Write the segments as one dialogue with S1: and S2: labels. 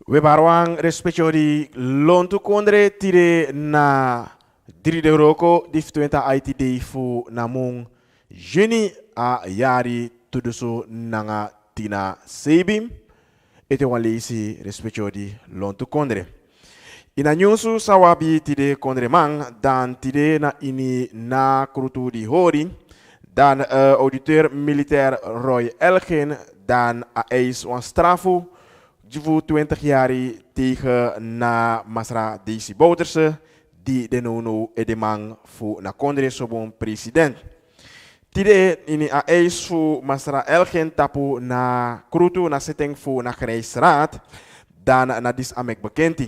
S1: We barwang respectio di lontu kondre tire na diri de roko dif 20 ITD fu namung juni a yari tudusu nanga tina sebim ete walisi respectio di lontu kondre. Ina nyusu sawabi tide kondre mang dan tide na ini na krutu di hori dan auditeur militair Roy Elgin dan a eis wan strafu Juvu 20 jaar tegen na Masra DC Bouterse, die de nono edemang fu na kondre sobon president. Tide ini a eis fu Masra Elgen tapu na krutu na setting fu na Grijsraad, dan na dis amek bekenti.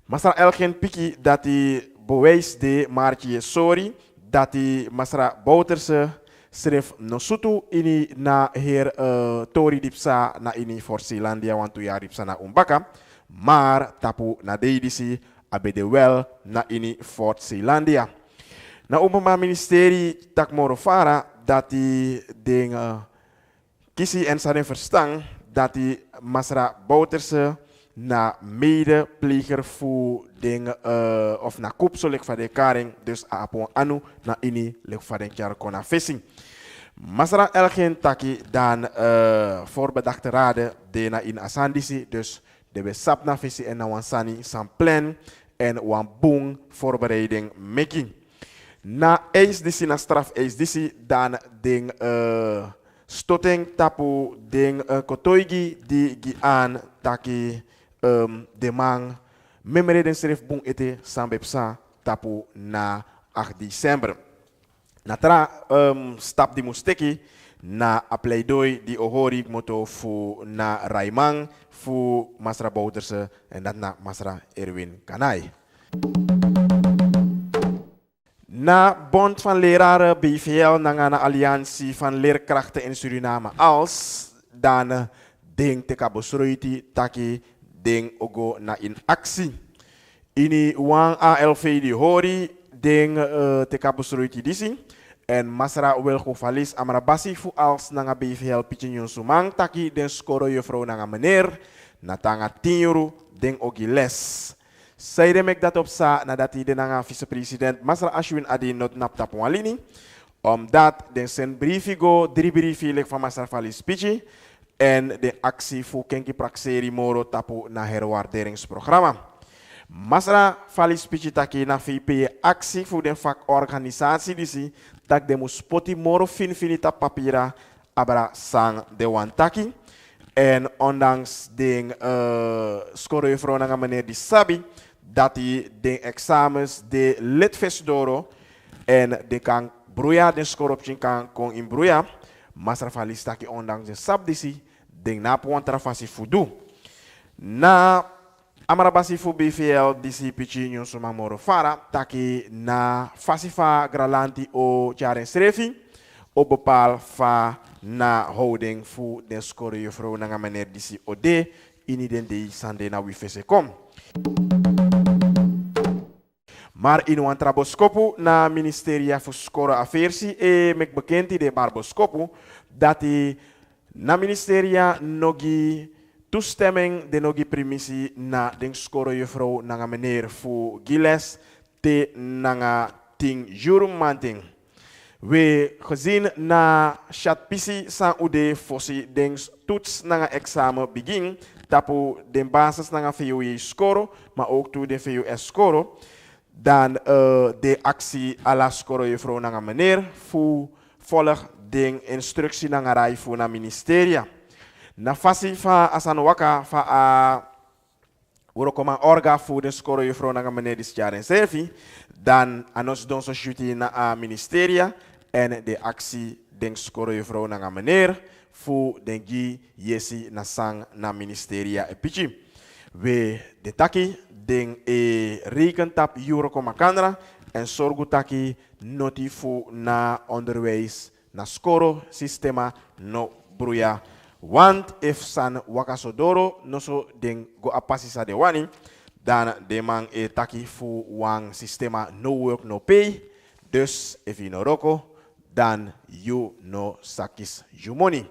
S1: Masra Elgen piki dati bewijs de Martje sorry, dati Masra Bouterse schreef no sutu ini na heer Tori Dipsa na ini for Zeelandia want ya Dipsa na umbaka, maar tapu na deidisi abede wel na ini Fort Zeelandia. Na Openbaar Ministerie tak morofara dati ding kisi en saren verstang dati Masra Bouterse na medepleger fu ding of na koepsel lek van de karing dus apon anu na ini lek van de kjar kona vissing. Masra Elgin taki dan voorbedachte raden de na in asandisi dus de besap na visie en na wansani san plan en wan boom voorbereiding making. Na eis disi na straf eis disi dan ding stotting tapu ding kotoigi di gi aan taki de mang memere den serif boom ete sambepsa tapu na 8 december. Natra stap di musteki na a pleidooi di ohori moto fu na Raimang fu Masra Bouterse en dat na Masra Erwin Kanai. Na Bond van Leraren BVL na alliantie van leerkrachten in Suriname als dan ding te kabosroiti taki ding ogo na in actie. Ini wang ALV di hori ding te kabosroiti disi. En Masra wil valis amara basi fu als nanga BVL pitchin sumang taki den skoro juffrouw nanga meneer na tanga 10 euro den ogi les. Zij mek dat op sa nadat hij de nanga vice-president Masra Ashwin Adi not nap tap walini. Omdat den sen briefigo 3 briefi van Masra valis pitchi en de actie fu kenki prakseri moro tapu na herwaarderingsprogramma. Masra valis pitchi taki na VP actie fu den vakorganisatie disi tak de muspoti moro finita papira abra sang de wantaki. En ondanks de score juffrouw na meneer die sabi dat hij de examens de litvestdoro en de kan broeia de score op kan kon in broeia. Masra valis taki ondanks de sabdisi de napo wantrafasi fudu. Na amarabasi fu BVL disi pichi suma moro fara taki na fasifa gralanti o jaren srefi o bepaal fa na houding fu den score juffrouw na meneer disi ode ini den de sande na wifese kom. Maar in een traboskopu na ministeria fu score aversi e mek bekenti de barboskopu dat na ministeria nogi toestemming de nogi primisi na den score juffrouw nanga meneer fu giles te nanga ting jurummanting. We gezien na chatpisi san ude fossi den toets nanga examen begin tapu den basis nanga VUE score maar ook toe de VUS score dan de actie à la score juffrouw nanga meneer fu volg den instructie nanga rai fu na ministeria. Na fasi fa asan waka fa a urokoma orga fu den score juffrouw nanga meneer dis jaren selfie dan anos don so shuti na a ministeria en de actie den score juffrouw nanga meneer fu den gi yesi na sang na ministeria epichi. We de taki den rekentap urokoma kanra en sorgu taki noti fu na onderwijs na score sistema no bruya. Want if san wakasodoro no so den go apasisa de wani dan de man taki fu wang sistema no work no pay. Dus if you no roko dan you no sakis you money.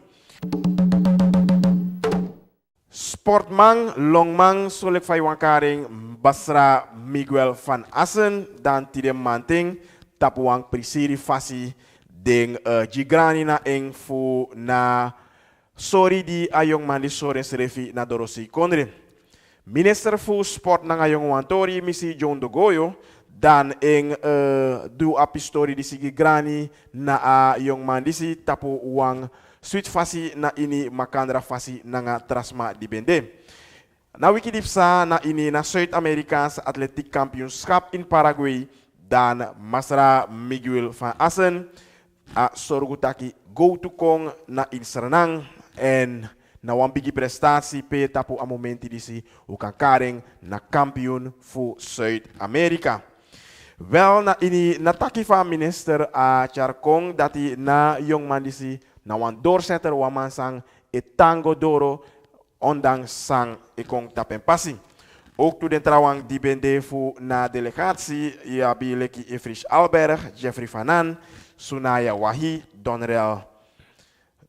S1: Sportman, longman, solek fay wankaring Basra Miguel van Assen, dan tide manting, tapuang prisiri fasi, ding jigrani na eng fu na sorry di ayong mandi sore serefi na dorosi kondre. Minister fu sport na ngayong wantori misi John Dogoyo, dan eng du apistori di sigi grani na yung mandisi tapu uang switch fasi na ini makandra fasi na nga trasma dibende. Na wikidipsa na ini na South America's Athletic Championship in Paraguay dan Masra Miguel van Assen a sorgutaki go to kong na inserenang en na wambigi prestasi pe tapu a momenti disi ukankaring na kampioen fu South America. Wel na ini nataki van minister a charkong dati na yung mandisi na wan doorzetter waman sang etango doro ondang sang ikong tapempasi. Ook to den trawang die bende fu na delegatie ya bileki Efrisch Alberg, Jeffrey Fanan, Sunaya Wahi,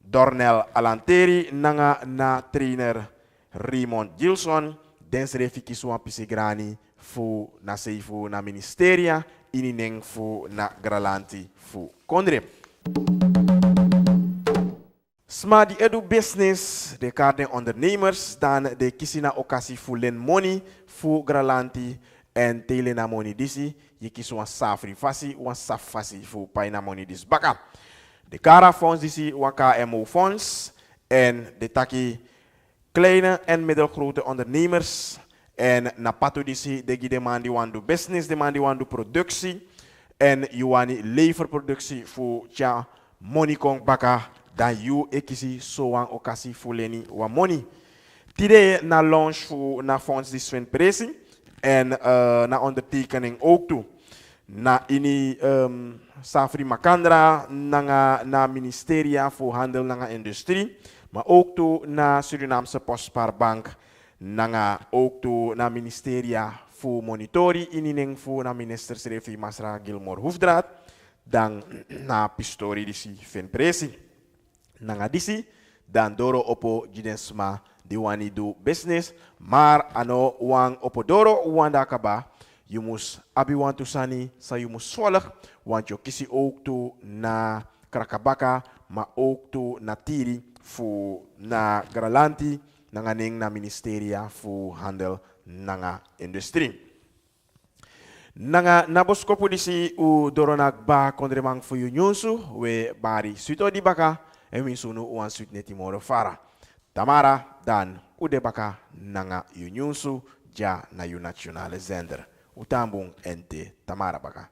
S1: Dornel Alanteri, nanga na trainer Raymond Gilson, densere fiki suan pisigrani fu na seifu na ministeria, inineng fu na gralanti fu kondre. Sma die edu business, de kaarten ondernemers, dan de kisina okasi fu len money, fu gralanti en tele na money disi, je kies wan safri fasi, wan saf fasi fu paina money dis baka. De kara fonds disi wan KMO fonds en de taki kleine en middelgrote ondernemers en na patu disi de gi demandi wan do business, demandi wan do productie en you wani leverproductie fu tja money kong baka. Dan you ekisi soan okasi fuleni wa money. Tide na launch fu na fonds die Sven Presi en na ondertekening ook toe. Na ini Safri Makandra na ministeria fu handel na industrie, maar ook toe na Surinaamse Postpaarbank na ook toe na ministeria fu monitori inining fu na minister Srefi Masra Gilmore Hoefdraad dan na pistori di si Sven Presi. Nanga disi dan doro opo jidensma di wani do business maar ano wang opo doro wanda kaba you mus abi want to sani sa you mus swallig want yo kisi ook to na krakabaka ma ook to na tiri fu na gralanti nanga ning na ministeria fu handel nanga industrie. Nanga naboskopu disi u doronak ba kondremang fu yu nyunsu we bari suito di baka en win sunu uan suit neti moro fara. Tamara dan udebaka nanga yunyunsu ja na yu nationale zender. Utambung ente Tamara baka.